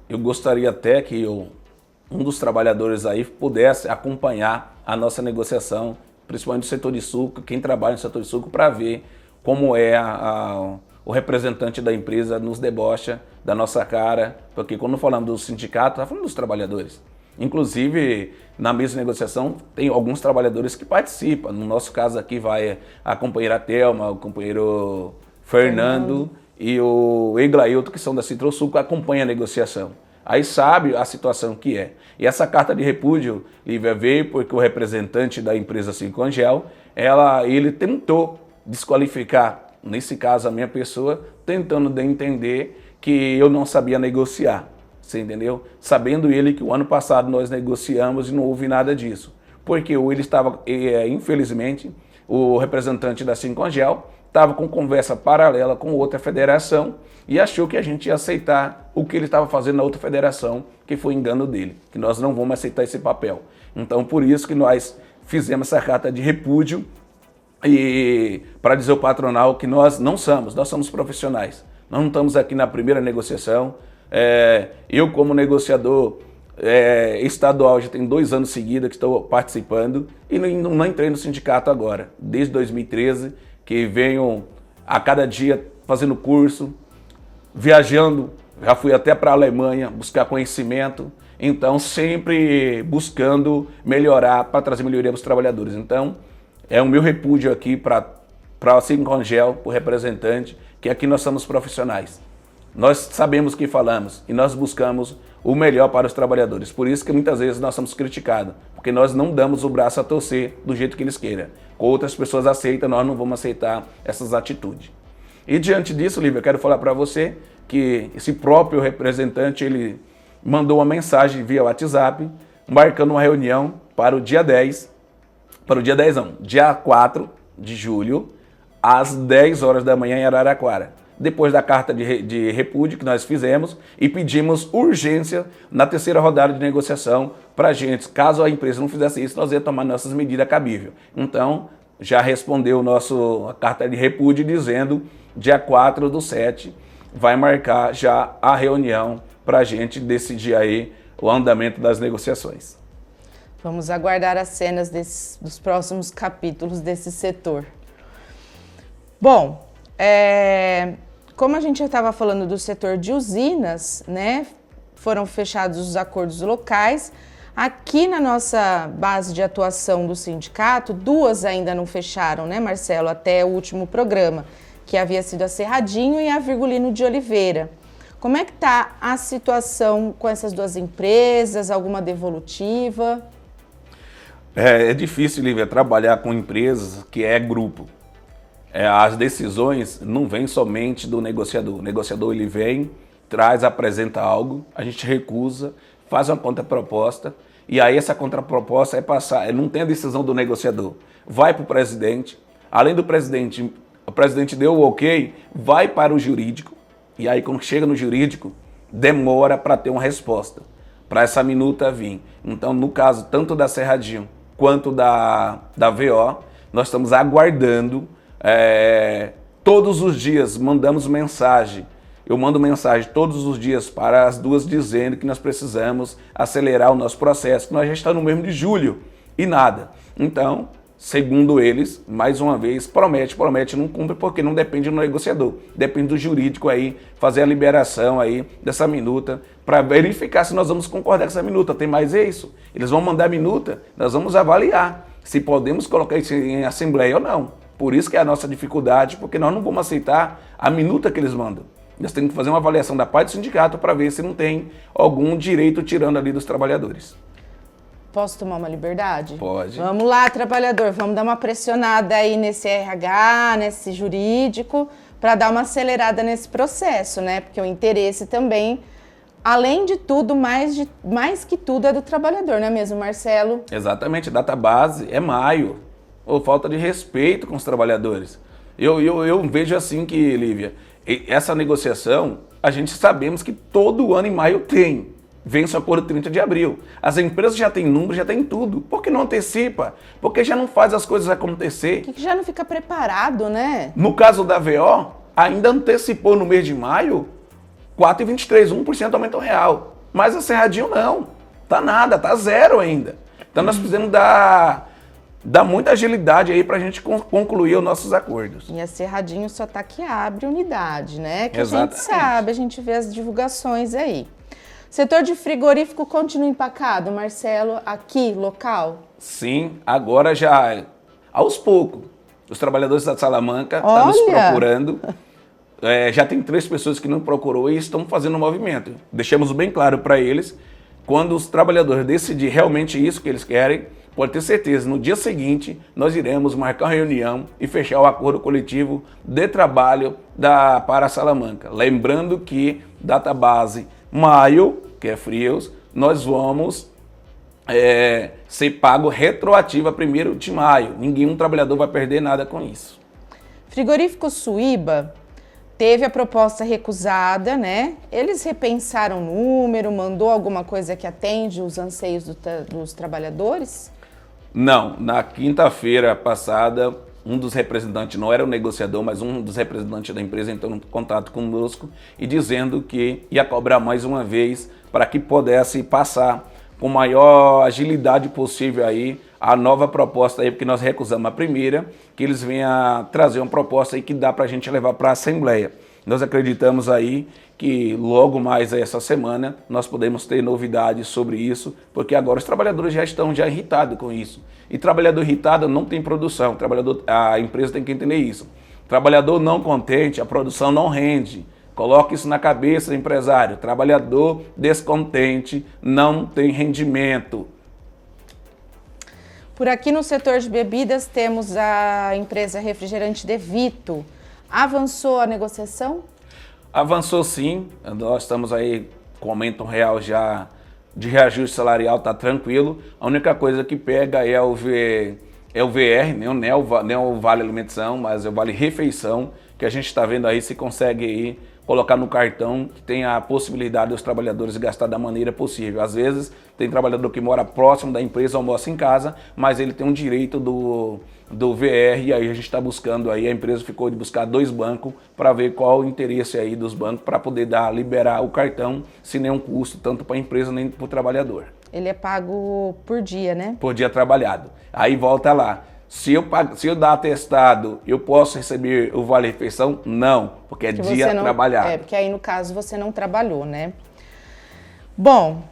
Eu gostaria até que um dos trabalhadores aí pudesse acompanhar a nossa negociação, principalmente no setor de suco, quem trabalha no setor de suco, para ver como é o representante da empresa nos debocha da nossa cara, porque quando falamos do sindicato, está falando dos trabalhadores. Inclusive, na mesa de negociação, tem alguns trabalhadores que participam. No nosso caso aqui vai a companheira Thelma, o companheiro Fernando e o Eglailton, que são da Citrosuco, que acompanham a negociação. Aí sabe a situação que é. E essa carta de repúdio, Lívia, veio porque o representante da empresa Sincongel, ele tentou desqualificar, nesse caso a minha pessoa, tentando entender que eu não sabia negociar. Você entendeu? Sabendo ele que o ano passado nós negociamos e não houve nada disso. Porque ele estava, infelizmente, o representante da Sincongel estava com conversa paralela com outra federação e achou que a gente ia aceitar o que ele estava fazendo na outra federação, que foi engano dele, que nós não vamos aceitar esse papel. Então, por isso que nós fizemos essa carta de repúdio e para dizer ao patronal que nós somos profissionais. Nós não estamos aqui na primeira negociação. Eu, como negociador estadual, já tenho 2 anos seguidos que estou participando e não entrei no sindicato agora, desde 2013, que venho a cada dia fazendo curso, viajando, já fui até para a Alemanha buscar conhecimento, então sempre buscando melhorar, para trazer melhoria para os trabalhadores. Então, é o meu repúdio aqui para a Sincongel, para o representante, que aqui nós somos profissionais. nós sabemos o que falamos e nós buscamos o melhor para os trabalhadores. Por isso que muitas vezes nós somos criticados, porque nós não damos o braço a torcer do jeito que eles queiram. Com outras pessoas aceitam, nós não vamos aceitar essas atitudes. E diante disso, Lívia, eu quero falar para você que esse próprio representante, ele mandou uma mensagem via WhatsApp, marcando uma reunião para o dia 10, dia 4 de julho, às 10 horas da manhã em Araraquara. Depois da carta de repúdio que nós fizemos e pedimos urgência na terceira rodada de negociação para a gente. Caso a empresa não fizesse isso, nós ia tomar nossas medidas cabíveis. Então, já respondeu a carta de repúdio dizendo dia 4/7 vai marcar já a reunião para a gente decidir aí o andamento das negociações. Vamos aguardar as cenas dos próximos capítulos desse setor. Bom, como a gente já estava falando do setor de usinas, né, foram fechados os acordos locais. Aqui na nossa base de atuação do sindicato, 2 ainda não fecharam, né, Marcelo, até o último programa, que havia sido a Cerradinho e a Virgulino de Oliveira. Como é que está a situação com essas 2 empresas? Alguma devolutiva? É difícil, Lívia, trabalhar com empresas que é grupo. As decisões não vêm somente do negociador. O negociador ele vem, apresenta algo, a gente recusa, faz uma contraproposta e aí essa contraproposta não tem a decisão do negociador. Vai para o presidente, além do presidente, o presidente deu o ok, vai para o jurídico e aí quando chega no jurídico, demora para ter uma resposta, para essa minuta vir. Então, no caso, tanto da Cerradinho quanto da VO, nós estamos aguardando. Todos os dias mandamos mensagem. Eu mando mensagem todos os dias para as 2 dizendo que nós precisamos acelerar o nosso processo, que nós já estamos no mês de julho e nada. Então, segundo eles, mais uma vez, promete, não cumpre porque não depende do negociador, depende do jurídico aí, fazer a liberação aí dessa minuta para verificar se nós vamos concordar com essa minuta. Tem mais isso? Eles vão mandar a minuta, nós vamos avaliar se podemos colocar isso em assembleia ou não. Por isso que é a nossa dificuldade, porque nós não vamos aceitar a minuta que eles mandam. Nós temos que fazer uma avaliação da parte do sindicato para ver se não tem algum direito tirando ali dos trabalhadores. Posso tomar uma liberdade? Pode. Vamos lá, trabalhador, vamos dar uma pressionada aí nesse RH, nesse jurídico, para dar uma acelerada nesse processo, né? Porque o interesse também, além de tudo, mais que tudo, é do trabalhador, não é mesmo, Marcelo? Exatamente, data base é maio. Ou falta de respeito com os trabalhadores. Eu vejo assim que, Lívia, essa negociação, a gente sabemos que todo ano em maio vence o acordo 30 de abril. As empresas já têm número, já têm tudo. Por que não antecipa? Por que já não faz as coisas acontecer? Por que já não fica preparado, né? No caso da VO, ainda antecipou no mês de maio 4,23, 1% aumento real. Mas a Cerradinho não. Tá nada, tá 0 ainda. Então nós precisamos dar muita agilidade aí para a gente concluir os nossos acordos. E a Cerradinho só tá que abre unidade, né? Que Exatamente. A gente sabe, a gente vê as divulgações aí. Setor de frigorífico continua empacado, Marcelo, aqui, local? Sim, agora já, aos poucos, os trabalhadores da Salamanca estão nos procurando. Já tem 3 pessoas que não procurou e estão fazendo um movimento. Deixamos bem claro para eles, quando os trabalhadores decidirem realmente isso que eles querem, pode ter certeza, no dia seguinte nós iremos marcar uma reunião e fechar o acordo coletivo de trabalho para a Salamanca. Lembrando que data base maio, que é frios, nós vamos ser pago retroativo a 1º de maio. Nenhum trabalhador vai perder nada com isso. Frigorífico Suíba teve a proposta recusada, né? Eles repensaram o número, mandou alguma coisa que atende os anseios dos trabalhadores? Não, na quinta-feira passada, um dos representantes, não era o negociador, mas um dos representantes da empresa entrou em contato conosco e dizendo que ia cobrar mais uma vez para que pudesse passar com maior agilidade possível aí a nova proposta aí, porque nós recusamos a primeira, que eles venham trazer uma proposta aí que dá para a gente levar para a Assembleia. Nós acreditamos aí que logo mais essa semana nós podemos ter novidades sobre isso, porque agora os trabalhadores já estão irritados com isso. E trabalhador irritado não tem produção, a empresa tem que entender isso. Trabalhador não contente, a produção não rende. Coloque isso na cabeça, empresário. Trabalhador descontente não tem rendimento. Por aqui no setor de bebidas temos a empresa refrigerante Devito. Avançou a negociação? Avançou sim, nós estamos aí com aumento real já de reajuste salarial, está tranquilo. A única coisa que pega é o VR, não é o Vale Alimentação, mas é o Vale Refeição, que a gente está vendo aí se consegue aí colocar no cartão, que tem a possibilidade dos trabalhadores gastar da maneira possível. Às vezes tem trabalhador que mora próximo da empresa, almoça em casa, mas ele tem um direito do VR, e aí a gente está buscando aí, a empresa ficou de buscar 2 bancos para ver qual o interesse aí dos bancos para poder liberar o cartão sem nenhum custo, tanto para a empresa nem para o trabalhador. Ele é pago por dia, né? Por dia trabalhado. Aí volta lá. Se eu dar atestado, eu posso receber o Vale Refeição? Não, porque é dia trabalhado. É, porque aí no caso você não trabalhou, né? Bom,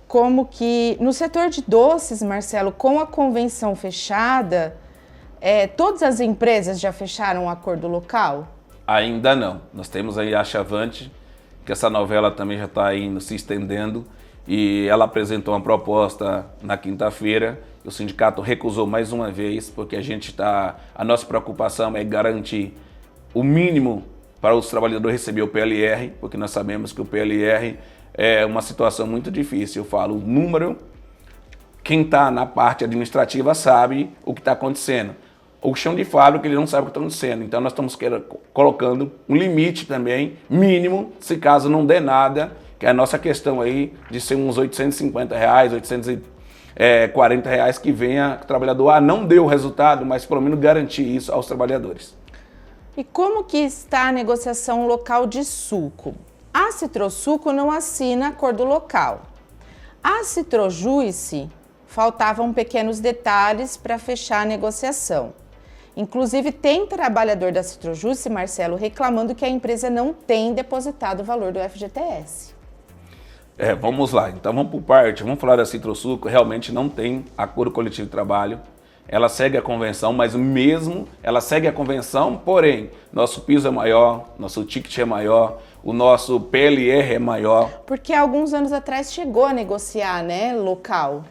como que no setor de doces, Marcelo, com a convenção fechada, todas as empresas já fecharam um acordo local? Ainda não. Nós temos aí a Chavante, que essa novela também já está indo se estendendo, e ela apresentou uma proposta na quinta-feira. O sindicato recusou mais uma vez, porque a nossa preocupação é garantir o mínimo para os trabalhadores receber o PLR, porque nós sabemos que o PLR é uma situação muito difícil. Eu falo o número, quem está na parte administrativa sabe o que está acontecendo. O chão de fábrica, ele não sabe o que está acontecendo. Então nós estamos colocando um limite também, mínimo, se caso não dê nada, que é a nossa questão aí de ser uns R$850, R$840 que venha o trabalhador, não deu o resultado, mas pelo menos garantir isso aos trabalhadores. E como que está a negociação local de suco? A Citrosuco não assina acordo local. A Citrojuice faltavam pequenos detalhes para fechar a negociação. Inclusive, tem trabalhador da Citrojuice, Marcelo, reclamando que a empresa não tem depositado o valor do FGTS. Vamos lá, então vamos por parte, vamos falar da Citrosuco, realmente não tem acordo coletivo de trabalho, ela segue a convenção, mas mesmo ela segue a convenção, porém, nosso piso é maior, nosso ticket é maior, o nosso PLR é maior. Porque alguns anos atrás chegou a negociar, né, local.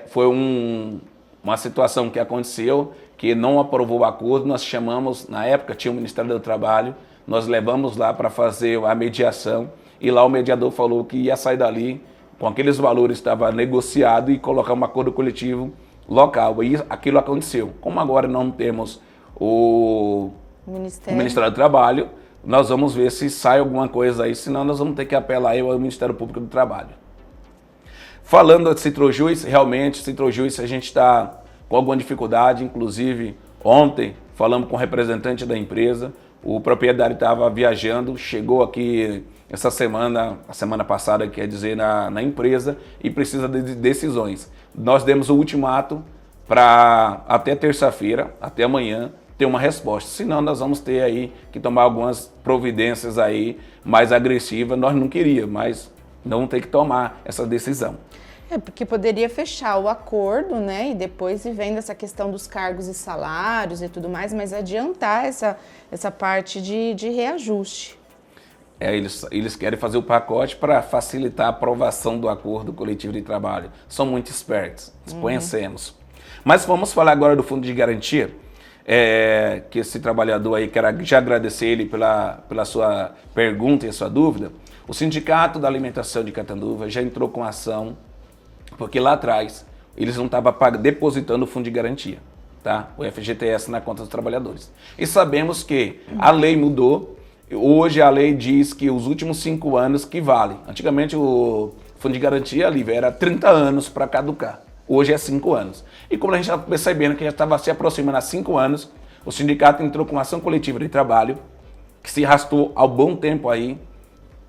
Foi uma situação que aconteceu, que não aprovou o acordo, nós chamamos, na época tinha o Ministério do Trabalho, nós levamos lá para fazer a mediação, e lá o mediador falou que ia sair dali com aqueles valores que estava negociado e colocar um acordo coletivo local. E aquilo aconteceu. Como agora não temos o Ministério do Trabalho, nós vamos ver se sai alguma coisa aí, senão nós vamos ter que apelar aí ao Ministério Público do Trabalho. Falando de Citrojuice, realmente, Citrojuice a gente está com alguma dificuldade, inclusive ontem falamos com o representante da empresa, o proprietário estava viajando, chegou aqui essa semana, a semana passada, quer dizer, na empresa, e precisa de decisões. Nós demos o ultimato para até terça-feira, até amanhã, ter uma resposta. Senão nós vamos ter aí que tomar algumas providências aí mais agressivas. Nós não queríamos, mas não vamos ter que tomar essa decisão. Porque poderia fechar o acordo, né, e depois ir vendo essa questão dos cargos e salários e tudo mais, mas adiantar essa parte de reajuste. Eles querem fazer o pacote para facilitar a aprovação do acordo coletivo de trabalho. São muito espertos, conhecemos. Mas vamos falar agora do fundo de garantia, que esse trabalhador aí, quero já agradecer ele pela sua pergunta e a sua dúvida. O Sindicato da Alimentação de Catanduva já entrou com ação, porque lá atrás eles não estavam depositando o fundo de garantia, tá? O FGTS na conta dos trabalhadores. E sabemos que a lei mudou. Hoje a lei diz que os últimos 5 anos que vale. Antigamente o fundo de garantia livre era 30 anos para caducar. Hoje é 5 anos. E como a gente está percebendo que já estava se aproximando há 5 anos, o sindicato entrou com uma ação coletiva de trabalho que se arrastou há bom tempo aí.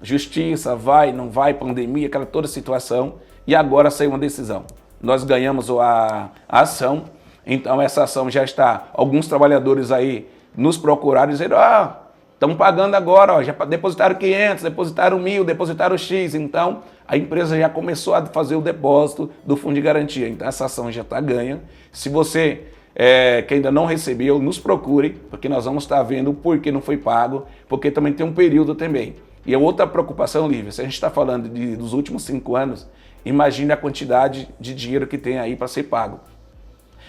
Justiça, vai, não vai, pandemia, aquela toda situação. E agora saiu uma decisão. Nós ganhamos a ação, então essa ação já está. Alguns trabalhadores aí nos procuraram e disseram, estão pagando agora, já depositaram 500, depositaram 1.000, depositaram X. Então, a empresa já começou a fazer o depósito do fundo de garantia. Então, essa ação já está ganha. Se você que ainda não recebeu, nos procure, porque nós vamos estar vendo o porquê não foi pago, porque também tem um período também. E a outra preocupação, Lívia, se a gente está falando dos últimos 5 anos, imagine a quantidade de dinheiro que tem aí para ser pago.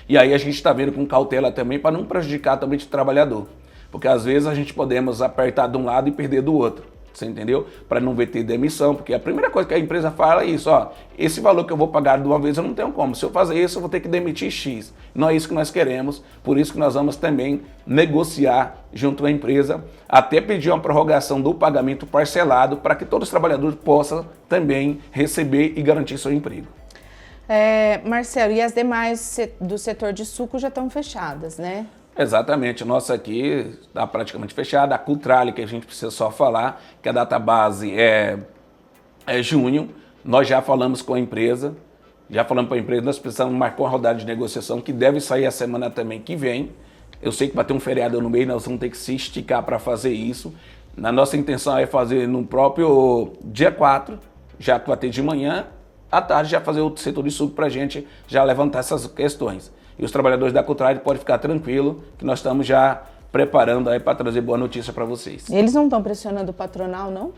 E aí a gente está vendo com cautela também para não prejudicar também o trabalhador. Porque às vezes a gente podemos apertar de um lado e perder do outro. Você entendeu? Para não ter demissão, porque a primeira coisa que a empresa fala é isso, ó, esse valor que eu vou pagar de uma vez eu não tenho como. Se eu fazer isso, eu vou ter que demitir X. Não é isso que nós queremos, por isso que nós vamos também negociar junto à empresa, até pedir uma prorrogação do pagamento parcelado para que todos os trabalhadores possam também receber e garantir seu emprego. Marcelo, e as demais do setor de suco já estão fechadas, né? Exatamente, a nossa aqui está praticamente fechada, a Cultrale, que a gente precisa só falar, que a data base é junho, nós já falamos com a empresa, nós precisamos marcar uma rodada de negociação que deve sair a semana também que vem. Eu sei que vai ter um feriado no meio, nós vamos ter que se esticar para fazer isso. A nossa intenção é fazer no próprio dia 4, já que vai ter de manhã, à tarde já fazer o setor de suco para a gente já levantar essas questões. E os trabalhadores da Cultrale podem ficar tranquilos, que nós estamos já preparando aí para trazer boa notícia para vocês. Eles não estão pressionando o patronal, não?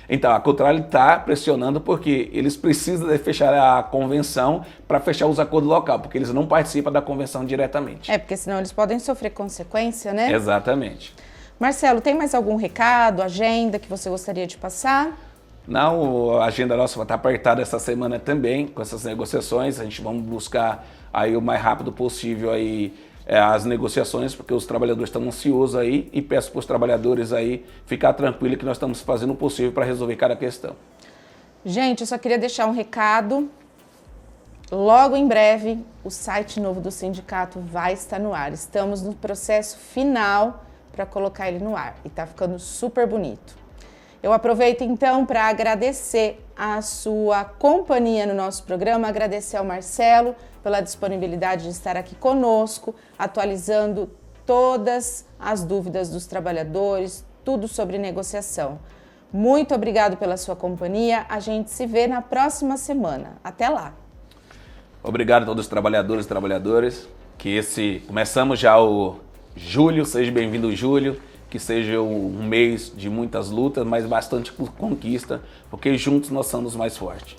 Então, a Cultrale está pressionando porque eles precisam de fechar a convenção para fechar os acordos local, porque eles não participam da convenção diretamente. Porque senão eles podem sofrer consequência, né? Exatamente. Marcelo, tem mais algum recado, agenda que você gostaria de passar? Não, a agenda nossa vai estar apertada essa semana também, com essas negociações. A gente vamos buscar aí o mais rápido possível aí as negociações, porque os trabalhadores estão ansiosos aí, e peço para os trabalhadores aí ficar tranquilo que nós estamos fazendo o possível para resolver cada questão. Gente, eu só queria deixar um recado. Logo em breve, o site novo do sindicato vai estar no ar. Estamos no processo final para colocar ele no ar e está ficando super bonito. Eu aproveito então para agradecer a sua companhia no nosso programa, agradecer ao Marcelo pela disponibilidade de estar aqui conosco, atualizando todas as dúvidas dos trabalhadores, tudo sobre negociação. Muito obrigado pela sua companhia, a gente se vê na próxima semana. Até lá! Obrigado a todos os trabalhadores e trabalhadoras, começamos já o julho, seja bem-vindo julho. Que seja um mês de muitas lutas, mas bastante conquista, porque juntos nós somos mais fortes.